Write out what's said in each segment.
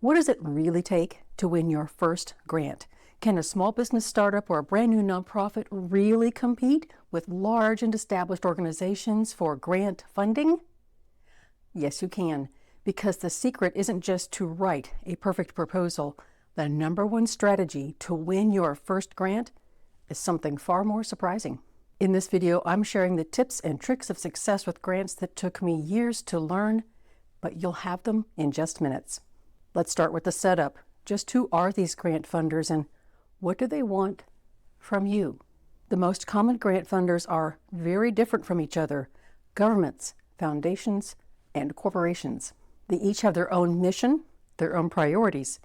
What does it really take to win your first grant? Can a small business startup or a brand new nonprofit really compete with large and established organizations for grant funding? Yes, you can, because the secret isn't just to write a perfect proposal. The number one strategy to win your first grant is something far more surprising. In this video, I'm sharing the tips and tricks of success with grants that took me years to learn, but you'll have them in just minutes. Let's start with the setup. Just who are these grant funders and what do they want from you? The most common grant funders are very different from each other: governments, foundations, and corporations. They each have their own mission, their own priorities,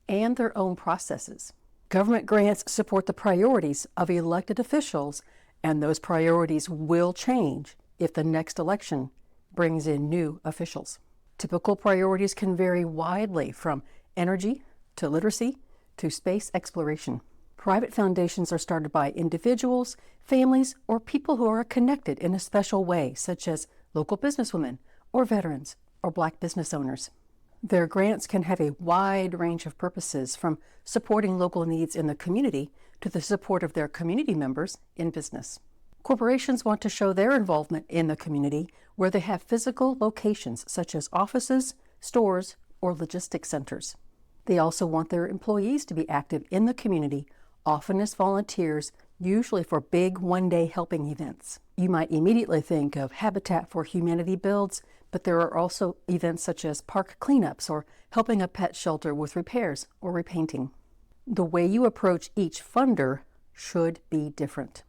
and their own processes. Government grants support the priorities of elected officials, and those priorities will change if the next election brings in new officials. Typical priorities can vary widely from energy to literacy to space exploration. Private foundations are started by individuals, families, or people who are connected in a special way, such as local businesswomen or veterans or Black business owners. Their grants can have a wide range of purposes, from supporting local needs in the community to the support of their community members in business. Corporations want to show their involvement in the community where they have physical locations such as offices, stores, or logistics centers. They also want their employees to be active in the community, often as volunteers, usually for big one-day helping events. You might immediately think of Habitat for Humanity builds, but there are also events such as park cleanups or helping a pet shelter with repairs or repainting. The way you approach each funder should be different.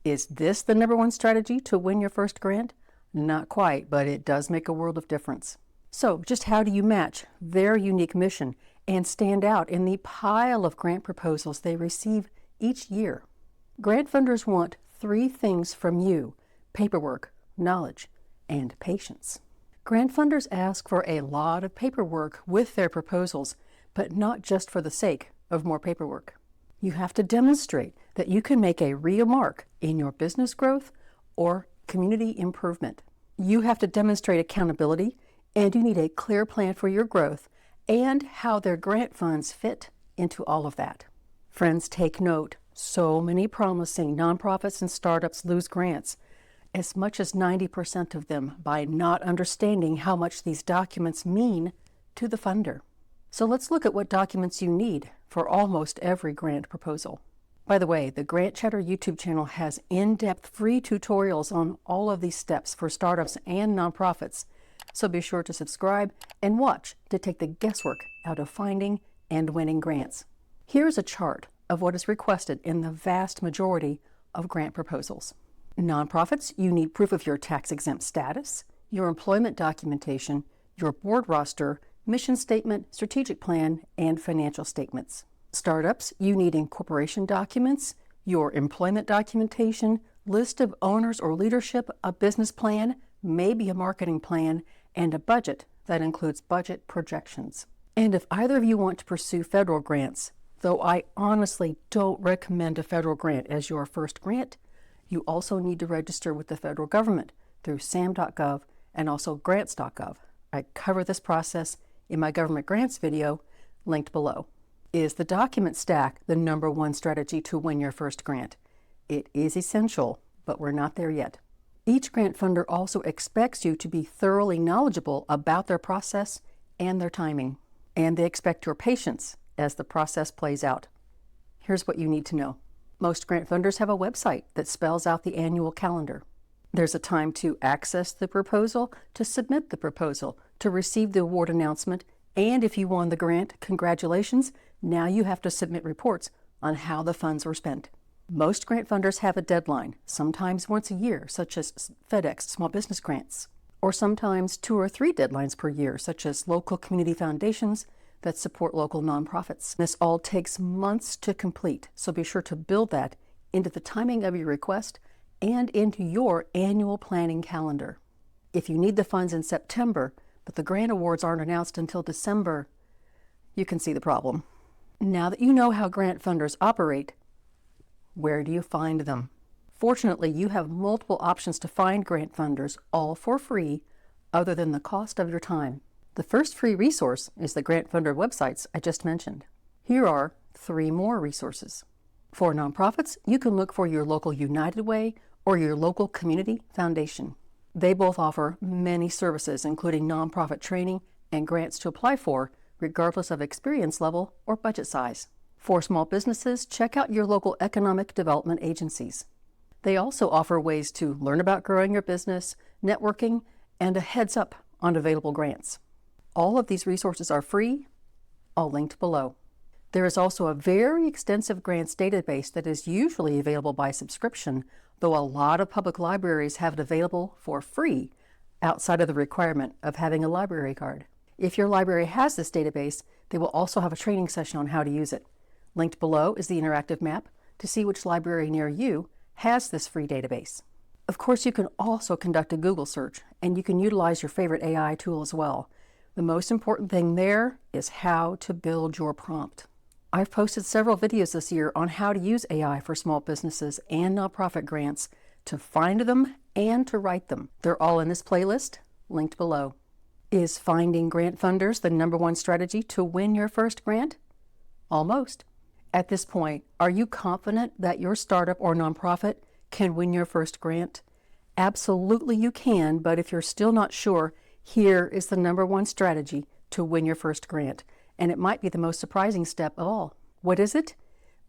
Is this the number one strategy to win your first grant? Not quite, but it does make a world of difference. So just how do you match their unique mission and stand out in the pile of grant proposals they receive each year? Grant funders want three things from you: paperwork, knowledge, and patience. Grant funders ask for a lot of paperwork with their proposals, but not just for the sake of more paperwork. You have to demonstrate that you can make a real mark in your business growth or community improvement. You have to demonstrate accountability, and you need a clear plan for your growth and how their grant funds fit into all of that. Friends, take note. So many promising nonprofits and startups lose grants, as much as 90% of them, by not understanding how much these documents mean to the funder. So let's look at what documents you need for almost every grant proposal. By the way, the Grant Chatter YouTube channel has in-depth free tutorials on all of these steps for startups and nonprofits. So be sure to subscribe and watch to take the guesswork out of finding and winning grants. Here's a chart of what is requested in the vast majority of grant proposals. Nonprofits, you need proof of your tax-exempt status, your employment documentation, your board roster, mission statement, strategic plan, and financial statements. Startups, you need incorporation documents, your employment documentation, list of owners or leadership, a business plan, maybe a marketing plan, and a budget that includes budget projections. And if either of you want to pursue federal grants, though I honestly don't recommend a federal grant as your first grant, you also need to register with the federal government through sam.gov and also grants.gov. I cover this process in my government grants video linked below. Is the document stack the number one strategy to win your first grant? It is essential, but we're not there yet. Each grant funder also expects you to be thoroughly knowledgeable about their process and their timing, and they expect your patience as the process plays out. Here's what you need to know. Most grant funders have a website that spells out the annual calendar. There's a time to access the proposal, to submit the proposal, to receive the award announcement, and if you won the grant, congratulations, now you have to submit reports on how the funds were spent. Most grant funders have a deadline, sometimes once a year, such as FedEx small business grants, or sometimes 2 or 3 deadlines per year, such as local community foundations that support local nonprofits. This all takes months to complete, so be sure to build that into the timing of your request and into your annual planning calendar. If you need the funds in September, but the grant awards aren't announced until December, you can see the problem. Now that you know how grant funders operate, where do you find them? Fortunately, you have multiple options to find grant funders, all for free, other than the cost of your time. The first free resource is the grant funder websites I just mentioned. Here are 3 more resources. For nonprofits, you can look for your local United Way or your local community foundation. They both offer many services, including nonprofit training and grants to apply for, regardless of experience level or budget size. For small businesses, check out your local economic development agencies. They also offer ways to learn about growing your business, networking, and a heads up on available grants. All of these resources are free, all linked below. There is also a very extensive grants database that is usually available by subscription, though a lot of public libraries have it available for free outside of the requirement of having a library card. If your library has this database, they will also have a training session on how to use it. Linked below is the interactive map to see which library near you has this free database. Of course, you can also conduct a Google search, and you can utilize your favorite AI tool as well. The most important thing there is how to build your prompt. I've posted several videos this year on how to use AI for small businesses and nonprofit grants to find them and to write them. They're all in this playlist, linked below. Is finding grant funders the #1 strategy to win your first grant? Almost. At this point, are you confident that your startup or nonprofit can win your first grant? Absolutely you can, but if you're still not sure, here is the #1 strategy to win your first grant, and it might be the most surprising step of all. What is it?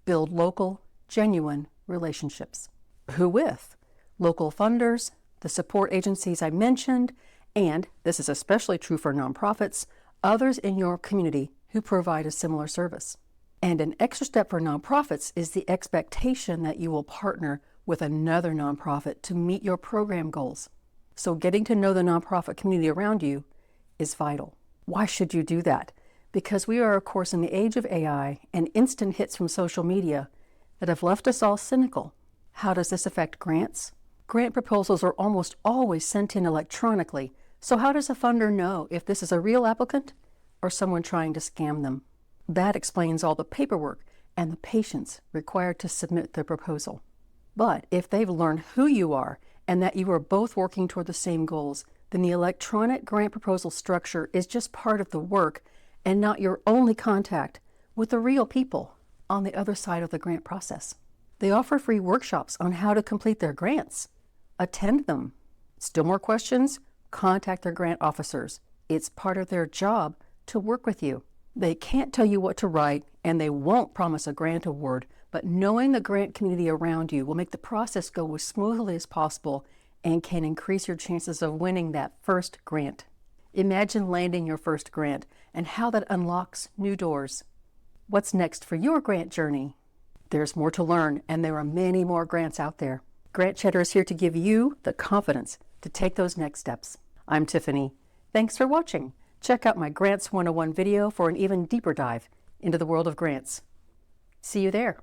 Build local, genuine relationships. Who with? Local funders, the support agencies I mentioned, and, this is especially true for nonprofits, others in your community who provide a similar service. And an extra step for nonprofits is the expectation that you will partner with another nonprofit to meet your program goals. So getting to know the nonprofit community around you is vital. Why should you do that? Because we are, of course, in the age of AI and instant hits from social media that have left us all cynical. How does this affect grants? Grant proposals are almost always sent in electronically, so how does a funder know if this is a real applicant or someone trying to scam them? That explains all the paperwork and the patience required to submit the proposal. But if they've learned who you are and that you are both working toward the same goals, then the electronic grant proposal structure is just part of the work and not your only contact with the real people on the other side of the grant process. They offer free workshops on how to complete their grants. Attend them. Still more questions? Contact their grant officers. It's part of their job to work with you. They can't tell you what to write, and they won't promise a grant award, but knowing the grant community around you will make the process go as smoothly as possible and can increase your chances of winning that first grant. Imagine landing your first grant and how that unlocks new doors. What's next for your grant journey? There's more to learn, and there are many more grants out there. Grant Cheddar is here to give you the confidence to take those next steps. I'm Tiffany. Thanks for watching. Check out my Grants 101 video for an even deeper dive into the world of grants. See you there.